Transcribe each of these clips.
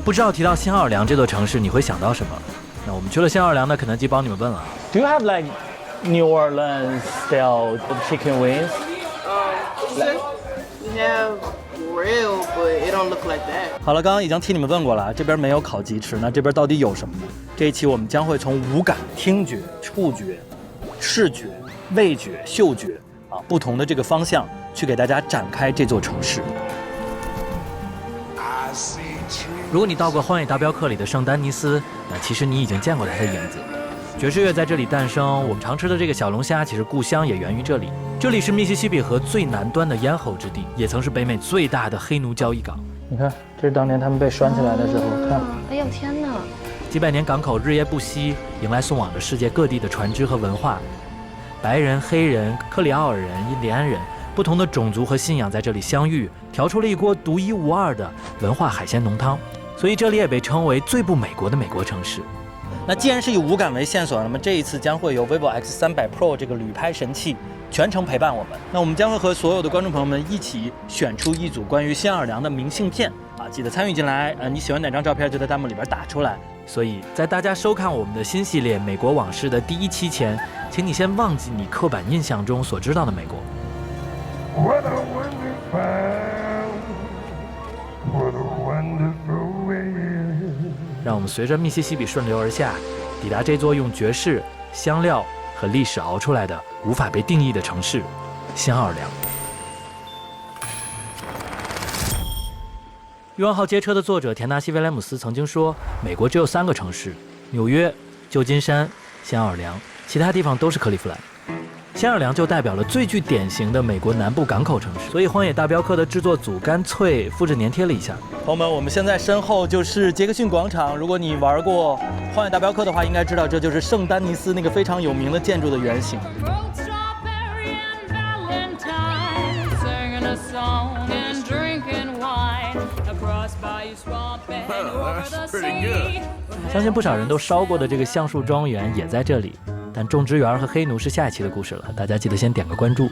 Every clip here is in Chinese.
不知道提到新奥尔良这座城市，你会想到什么？那我们去了新奥尔良的肯德基帮你们问了。Do you have like New Orleans style chicken wings? We have grill, but it don't look like that. 好了，刚刚已经替你们问过了，这边没有烤鸡翅，那这边到底有什么呢？这一期我们将会从五感——听觉、触觉、视觉、味觉、嗅觉不同的这个方向去给大家展开这座城市。如果你到过《荒野大镖客》里的圣丹尼斯，那其实你已经见过它的影子。爵士乐在这里诞生，我们常吃的这个小龙虾，其实故乡也源于这里。这里是密西西比河最南端的咽喉之地，也曾是北美最大的黑奴交易港。你看，这是当年他们被拴起来的时候，看。哎呦天哪！几百年港口日夜不息，迎来送往着世界各地的船只和文化。白人、黑人、克里奥尔人、印第安人，不同的种族和信仰在这里相遇，调出了一锅独一无二的文化海鲜浓汤。所以这里也被称为最不美国的美国城市。那既然是以五感为线索，那么这一次将会有 vivo X300 Pro 这个旅拍神器全程陪伴我们。那我们将会和所有的观众朋友们一起选出一组关于新奥尔良的明信片记得参与进来。你喜欢哪张照片就在弹幕里边打出来。所以在大家收看我们的新系列《美国往事》的第一期前，请你先忘记你刻板印象中所知道的美国。让我们随着密西西比顺流而下，抵达这座用爵士、香料和历史熬出来的无法被定义的城市——新奥尔良。欲望号街车的作者田纳西·威廉姆斯曾经说，美国只有3个城市：纽约、旧金山、新奥尔良，其他地方都是克利夫兰。新奥尔良就代表了最具典型的美国南部港口城市，所以《荒野大镖客》的制作组干脆复制粘贴了一下。朋友们，我们现在身后就是杰克逊广场。如果你玩过《荒野大镖客》的话，应该知道这就是圣丹尼斯那个非常有名的建筑的原型。相信不少人都烧过的这个橡树庄园也在这里。但种植园和黑奴是下一期的故事了，大家记得先点个关注。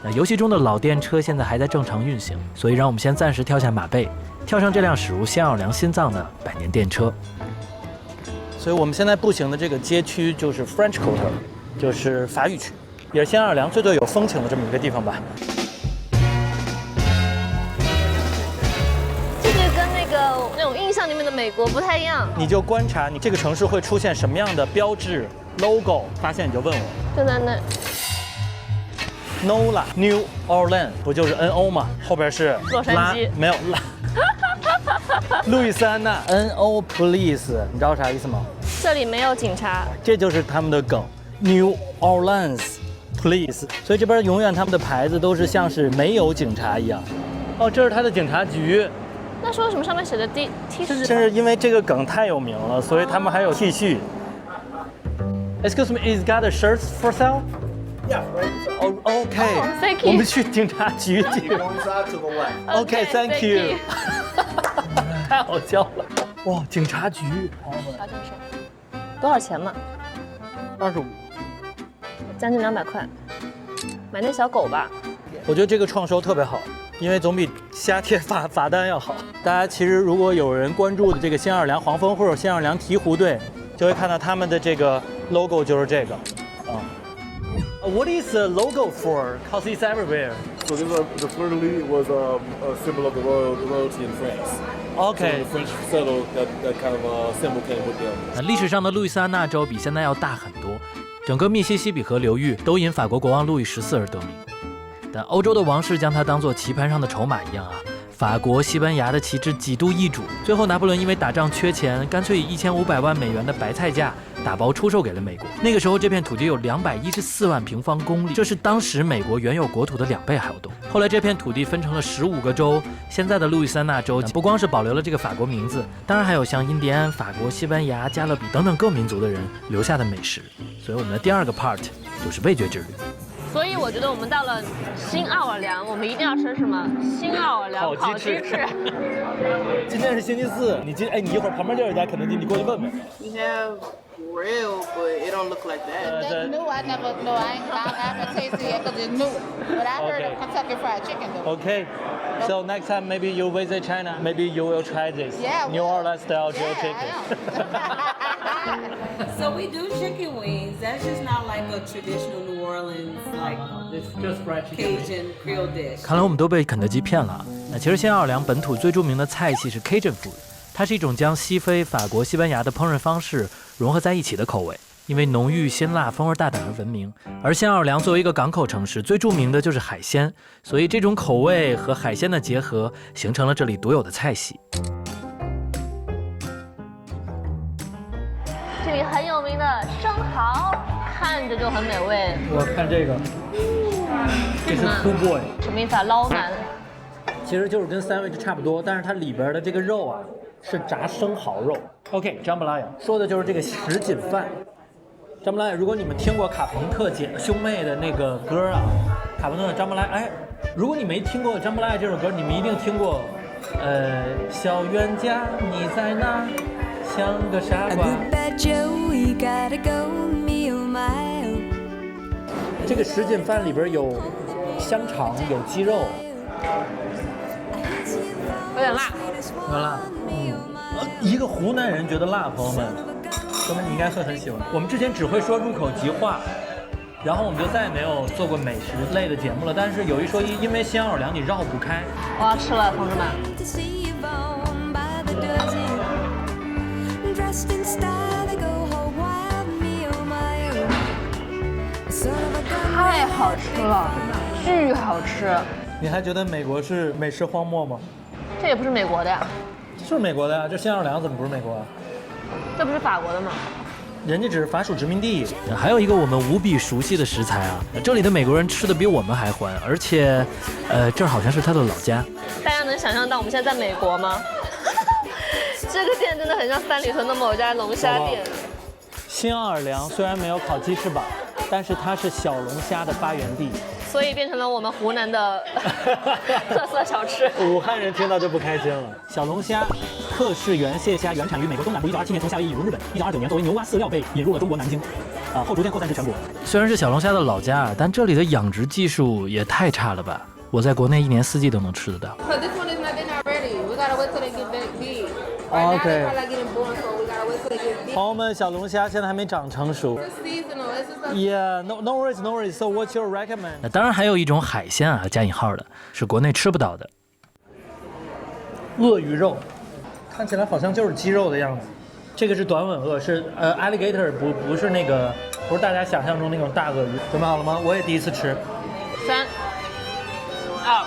那游戏中的老电车现在还在正常运行，所以让我们先暂时跳下马背，跳上这辆驶入新奥尔良心脏的百年电车。所以我们现在步行的这个街区就是 French Quarter， 就是法语区，也是新奥尔良最有风情的这么一个地方吧。那种印象里面的美国不太一样，你就观察你这个城市会出现什么样的标志 logo， 发现你就问我。就在那 NOLA New Orleans 不就是 NO 吗？后边是洛杉矶，没有路易斯安那 NO Police， 你知道啥意思吗？这里没有警察，这就是他们的梗 New Orleans Police， 所以这边永远他们的牌子都是像是没有警察一样。哦，这是他的警察局。那说为什么上面写的 T 恤？这是因为这个梗太有名了，所以他们还有 T 恤。Excuse me, is got a shirts for sale? Yeah, right. Oh, okay. Thank you. 我们去警察局去。One side to the left. Okay, thank you. 太好笑了。哇，警察局，朋友们。小警察，多少钱嘛？25，将近200块，买那小狗吧。我觉得这个创收特别好。因为总比瞎贴罚单要好。大家其实如果有人关注的这个新奥尔良黄蜂或者新奥尔良鹈鹕队，就会看到他们的这个 logo 就是这个。What is the logo for? Cause it's everywhere. So the fleur-de-lis was a symbol of the royalty in France. Okay. So the French settled that kind of symbol came with them. 历史上的路易斯安那州比现在要大很多，整个密西西比河流域都因法国国王路易14而得名。但欧洲的王室将它当作棋盘上的筹码一样法国、西班牙的旗帜几度易主，最后拿破仑因为打仗缺钱，干脆以1500万美元的白菜价打包出售给了美国。那个时候这片土地有214万平方公里，这是当时美国原有国土的2倍还要多。后来这片土地分成了15个州，现在的路易斯安那州不光是保留了这个法国名字，当然还有像印第安、法国、西班牙、加勒比等等各民族的人留下的美食。所以我们的第2个 part 就是味觉之旅。所以我觉得我们到了新奥尔良，我们一定要吃什么？新奥尔良烤鸡翅。今天是星期4，你一会儿旁边就有一家肯德基，你过去问问。We have real, but it don't look like that. That's new. I never know. I haven't tasted it because it's new. But I heard of Kentucky Fried Chicken though. Okay. So next time maybe you visit China, maybe you will try this. Yeah, New Orleans style Yeah, grilled chicken. So we do chicken wings. That's just not like a traditional New Orleans like It's just fried chicken. Cajun grilled dish. 看来我们都被肯德基骗了。那其实新奥尔良本土最著名的菜系是 Cajun food， 它是一种将西非、法国、西班牙的烹饪方式融合在一起的口味，因为浓郁辛辣、风味大胆而闻名。而新奥尔良作为一个港口城市，最著名的就是海鲜，所以这种口味和海鲜的结合，形成了这里独有的菜系。这里很有名的生蚝，看着就很美味。我看这个，这是 Cool Boy， 什么意思啊？捞男？其实就是跟三味差不多，但是它里边的这个肉啊是炸生蚝肉。OK，Jambalaya 说的就是这个什锦饭。Jambalaya， 如果你们听过卡朋特兄妹的那个歌啊，卡朋特的 Jambalaya， 哎，如果你没听过 Jambalaya 这首歌，你们一定听过。小冤家你在哪？像个傻瓜。这个什锦饭里边有香肠，有鸡肉，有点辣。有点辣。一个湖南人觉得辣，朋友们，说明你应该会很喜欢。我们之前只会说入口即化，然后我们就再也没有做过美食类的节目了。但是有一说一，因为新奥尔良你绕不开。我要吃了，同志们。太好吃了，巨好吃。你还觉得美国是美食荒漠吗？这也不是美国的呀。是美国的呀，这新奥尔良怎么不是美国啊？这不是法国的吗？人家只是法属殖民地。还有一个我们无比熟悉的食材啊，这里的美国人吃的比我们还欢，而且，这儿好像是他的老家。大家能想象到我们现在在美国吗？这个店真的很像三里屯的某家龙虾店。新奥尔良虽然没有烤鸡翅膀，但是它是小龙虾的发源地，所以变成了我们湖南的特色小吃。武汉人听到就不开心了。小龙虾，克氏原蟹虾原产于美国东南部，1927年从夏威夷引入日本，1929年作为牛蛙饲料被引入了中国南京，后逐渐扩散至全国。虽然是小龙虾的老家，但这里的养殖技术也太差了吧！我在国内1年4季都能吃得到。But this one is not, they're not ready. We gotta wait till they get that big. Oh, Right now okay. they're probably like getting born, so we gotta wait till they get big. 朋友们，小龙虾现在还没长成熟。 It's seasonal. It's just a Yeah, no worries, no worries. So what's your recommend? 那当然还有一种海鲜啊，加引号的，是国内吃不到的。鳄鱼肉，看起来好像就是鸡肉的样子。这个是短吻鳄，是alligator， 不是那个，不是大家想象中那种大鳄鱼。准备好了吗？我也第一次吃。 3、2。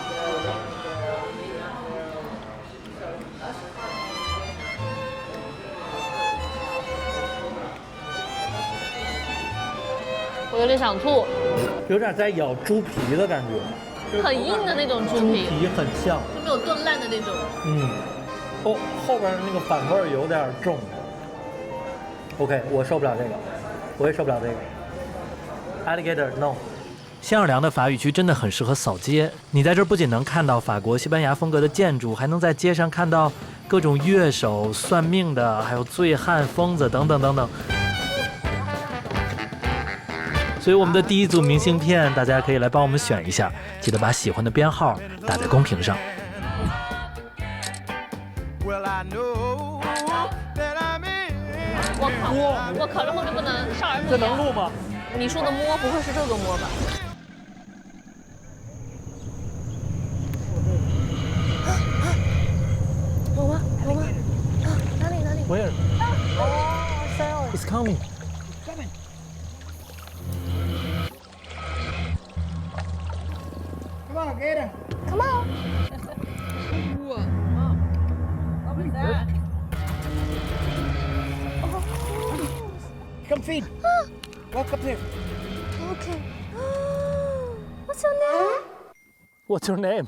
我有点想吐，有点在咬猪皮的感觉，很硬的那种猪皮，皮很像。就没有炖烂的那种。哦，后边那个反味儿有点重。OK， 我受不了这个，我也受不了这个。Alligator no。新奥尔良的法语区真的很适合扫街，你在这儿不仅能看到法国、西班牙风格的建筑，还能在街上看到各种乐手、算命的，还有醉汉、疯子等等等等。所以我们的第一组明信片，大家可以来帮我们选一下，记得把喜欢的编号打在公屏上。我考虑后面不能少儿不宜。这能录吗？你说的摸不会是这个摸吧？有吗？有吗？啊，哪里哪里？ Where? 哦，sorry。 It's coming. Come on, Gator. Come on。 Come feed. Walk up here. Okay. What's your name? What's your name?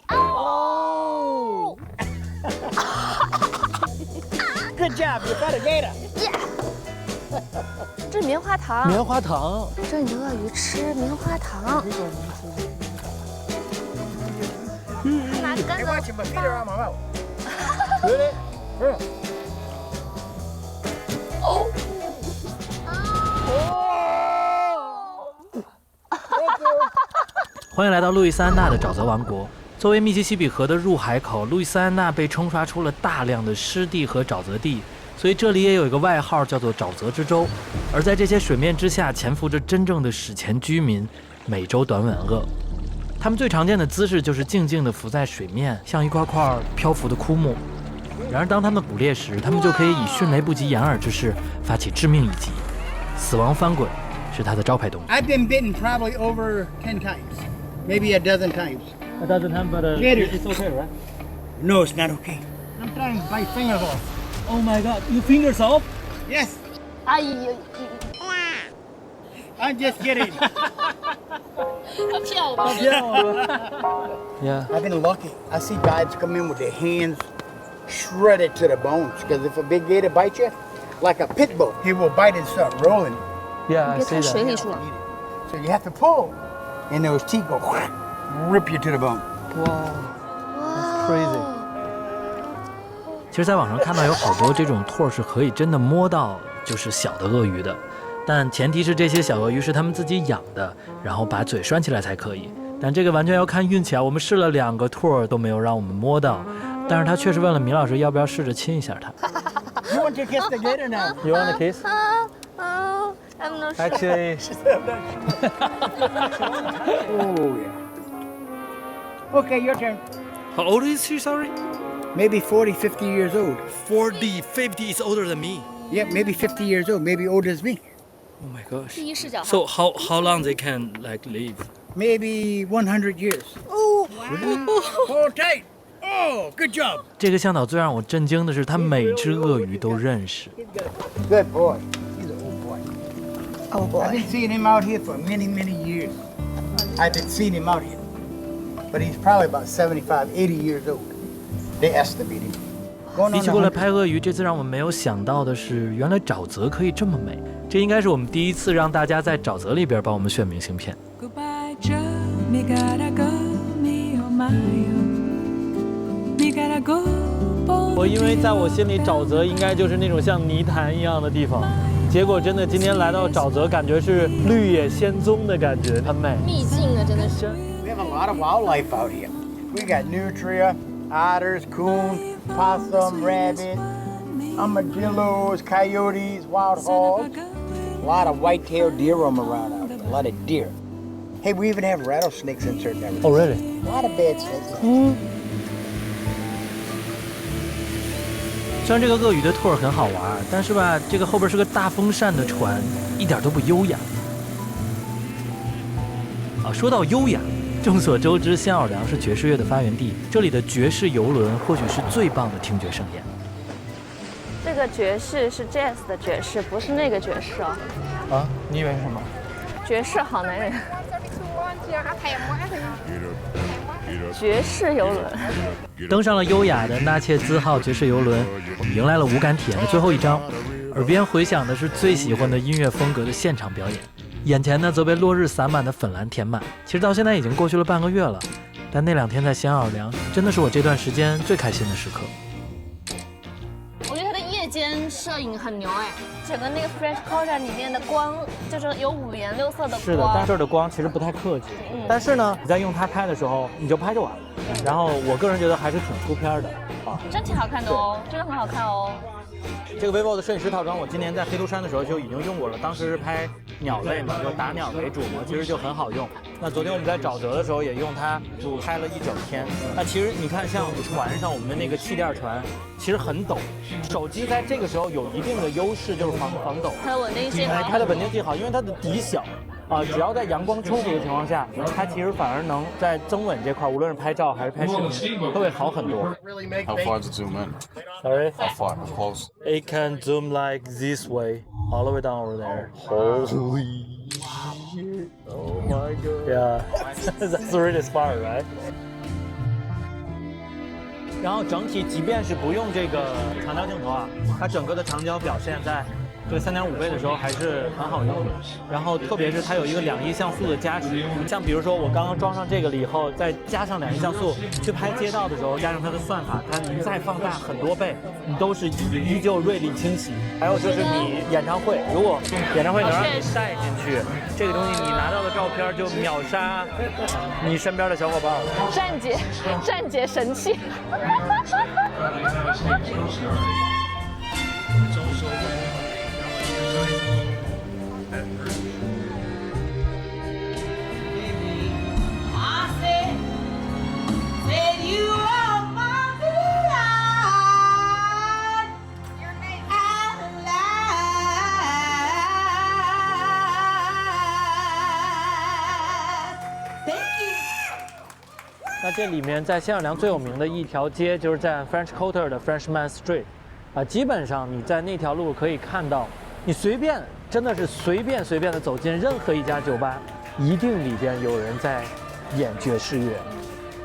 Oh. Good job. You got a gator. 这是棉花糖。棉花糖。这你鳄鱼吃棉花糖。拿杆 Hey, 子 watch him, but feed her on my mouth. Really? 欢迎来到路易斯安那的沼泽王国。作为密西西比河的入海口，路易斯安那被冲刷出了大量的湿地和沼泽地，所以这里也有一个外号叫做沼泽之州。而在这些水面之下，潜伏着真正的史前居民——美洲短吻鳄。它们最常见的姿势就是静静地浮在水面，像一块块漂浮的枯木。然而，当它们捕猎时，它们就可以以迅雷不及掩耳之势发起致命一击。死亡翻滚是它的招牌动作。 I've been bitten probably over 10 times, maybe a dozen times. A dozen times, but it's okay, right? No, it's not okay. I'm trying to bite fingers off. Oh my God, you fingers off? Yes, 哎呀， I'm just kidding. 他骗我们。 Yeah. I've been lucky. I see guys come in with their hands shredded to the bones. Because if a big gator bites you, like a pit bull, he will bite and start rolling. Yeah, I 别 see 看水 that. 里去了。 So you have to pull, and those teeth go rip you to the bone. Crazy. 其实，在网上看到有好多这种兔儿是可以真的摸到就是小的鳄鱼的，但前提是这些小鳄鱼是他们自己养的，然后把嘴拴起来才可以。但这个完全要看运气啊！我们试了2个兔儿都没有让我们摸到，但是他确实问了米老师要不要试着亲一下它。You want to kiss the gator now? You want a kiss? I'm not sure. Actually, Oh, yeah. Okay, your turn. How old is she? Sorry. Maybe 40, 50 years old. 40, 50 is older than me. Yeah, maybe 50 years old, maybe older as me. Oh my gosh. 第一视角。 So how long they can like live? Maybe 100 years. Oh, hold tight. Oh, good job. 这个向导最让我震惊的是，他每只鳄鱼都认识。 Good boy. He's an old boy. Oh I've been seeing him out here for many, many years. I've been seeing him out here. But he's probably about 75, 80 years old. They estimate him. Going 比 on 起过来 100. 拍鳄鱼，这次让我们没有想到的是，原来沼泽可以这么美。这应该是我们第一次让大家在沼泽里边帮我们选明信片。 Goodbye, Joe. Me gotta go, me oh my oh. Me gotta go. 我因为在我心里沼泽应该就是那种像泥潭一样的地方，结果真的今天来到沼泽，感觉是绿野仙踪的感觉，很美。秘境啊，真的是。 We have a lot of wildlife out here. We got nutria, otters, coon, possum, rabbit, armadillos, coyotes, wild hogs. A lot of white-tailed deer roam around out here. A lot of deer. Hey, we even have rattlesnakes in certain areas. Oh, really? A lot of bad snakes. 虽然这个鳄鱼的兔儿很好玩，但是吧，这个后边是个大风扇的船，一点都不优雅。啊，说到优雅，众所周知，新奥尔良是爵士乐的发源地，这里的爵士游轮或许是最棒的听觉盛宴。这个爵士是 jazz 的爵士，不是那个爵士哦。啊，你以为是什么？爵士好男人。爵士游轮。登上了优雅的纳切兹号爵士游轮，我们迎来了无感体验的最后一章。耳边回响的是最喜欢的音乐风格的现场表演，眼前呢则被落日洒满的粉蓝填满。其实到现在已经过去了半个月了，但那2天在新奥尔良真的是我这段时间最开心的时刻。我觉得它的夜间摄影很牛哎，整个那个 French Quarter 里面的光就是有5颜6色的光。是的，但这儿的光其实不太客气。但是呢，你在用它拍的时候，你就拍就完了。然后我个人觉得还是挺出片的啊，真挺好看的哦，真的很好看哦。这个 vivo 的摄影师套装，我今年在黑头山的时候就已经用过了。当时是拍鸟类嘛，就打鸟为主嘛，其实就很好用。那昨天我们在沼泽的时候也用它拍了1整天。那其实你看，像船上我们的那个气垫船，其实很陡。手机在这个时候有一定的优势，就是防抖。它的稳定性好。它的稳定性好，因为它的底小。啊，只要在阳光充足的情况下，它其实反而能在增稳这块，无论是拍照还是拍视频，都会好很多。 How far to zoom in? Sorry? How far? How close? It can zoom like this way, all the way down over there. Holy shit! Oh my god! Yeah, that's really smart, right? 然后整体，即便是不用这个长焦镜头啊，它整个的长焦表现在对3.5倍的时候还是很好用的。然后特别是它有一个2亿像素的加持，像比如说我刚刚装上这个了以后，再加上2亿像素去拍街道的时候，加上它的算法，它再放大很多倍，你都是依旧锐利清晰。还有就是你演唱会，如果演唱会能让你带进去这个东西，你拿到的照片就秒杀你身边的小伙伴。站姐神器。那这里面在新奥尔良最有名的一条街就是在 French Quarter 的 Frenchman Street， 基本上你在那条路可以看到，你真的是随便的走进任何一家酒吧，一定里边有人在演爵士乐。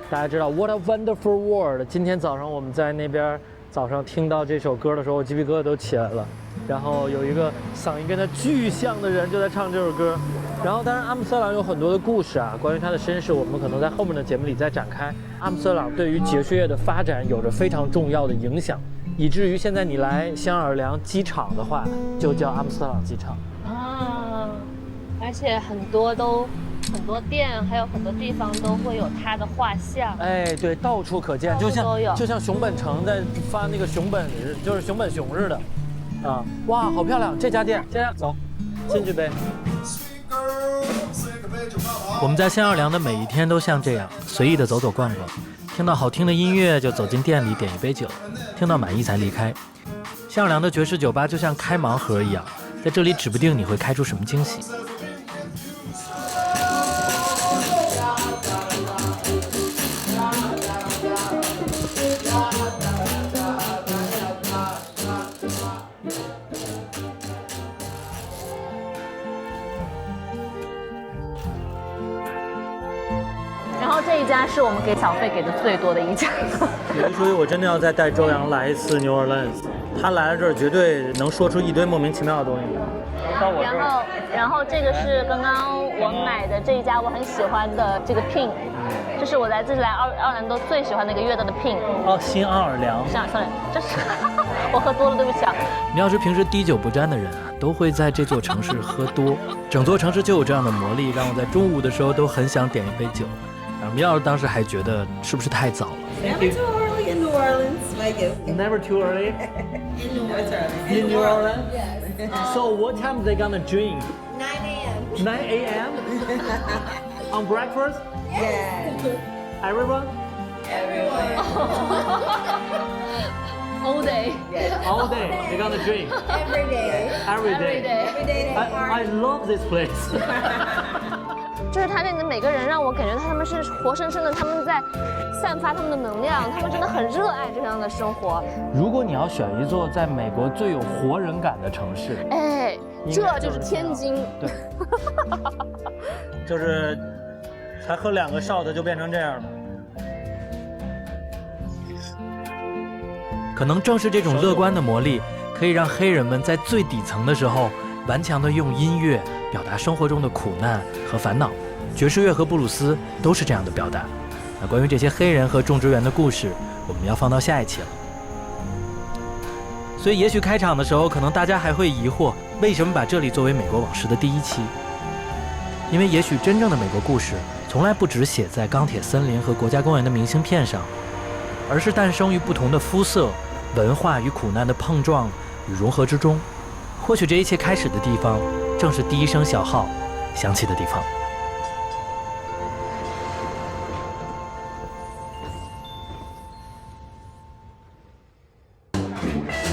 大家知道 What a Wonderful World， 今天早上我们在那边早上听到这首歌的时候，我鸡皮疙瘩都起来了。然后有一个嗓音跟他巨像的人就在唱这首歌。然后当然阿姆斯特朗有很多的故事啊，关于他的身世，我们可能在后面的节目里再展开。阿姆斯特朗对于爵士乐的发展有着非常重要的影响，以至于现在你来新奥尔良机场的话，就叫阿姆斯特朗机场。啊，而且很多店，还有很多地方都会有他的画像。哎，对，到处可见，就像熊本城在发那个熊本熊似的，啊，哇，好漂亮！这家店走，进去呗。我们在新奥尔良的每一天都像这样随意的走走逛逛，听到好听的音乐就走进店里点一杯酒，听到满意才离开。新奥尔良的爵士酒吧就像开盲盒一样，在这里指不定你会开出什么惊喜。然后这一家是我们给小费给的最多的一家。所以我真的要再带周洋来一次 New Orleans， 他来了这儿绝对能说出一堆莫名其妙的东西。然后这个是刚刚我买的这一家我很喜欢的这个 Pin， 这是我这次来奥尔良多最喜欢的一个乐队的 Pin。哦，新奥尔良。sorry， 这是我喝多了，对不起啊。你要是平时滴酒不沾的人啊，都会在这座城市喝多。整座城市就有这样的魔力，让我在中午的时候都很想点一杯酒。米奥当时还觉得是不是太早了 Never too early in New Orleans. Never too early in New Orleans. Yes. So what time they gonna drink? 9 a.m. 9 a.m. On breakfast? Yes. Everyone? All day. All day. They're gonna drink. Every day. Every day. Every day. I love this place. 就是他那里的每个人让我感觉他们是活生生的，他们在散发他们的能量，他们真的很热爱这样的生活。如果你要选一座在美国最有活人感的城市，哎，这就是天津。对，就是才喝2个 shot 就变成这样了。可能正是这种乐观的魔力，可以让黑人们在最底层的时候，顽强地用音乐表达生活中的苦难和烦恼。爵士乐和布鲁斯都是这样的表达。那关于这些黑人和种植园的故事，我们要放到下一期了。所以也许开场的时候，可能大家还会疑惑，为什么把这里作为美国往事的第1期？因为也许真正的美国故事，从来不只写在钢铁森林和国家公园的明信片上，而是诞生于不同的肤色、文化与苦难的碰撞与融合之中。或许这一切开始的地方，正是第1声小号响起的地方。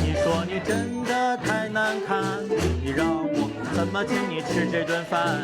你说你真的太难看，你让我怎么请你吃这顿饭？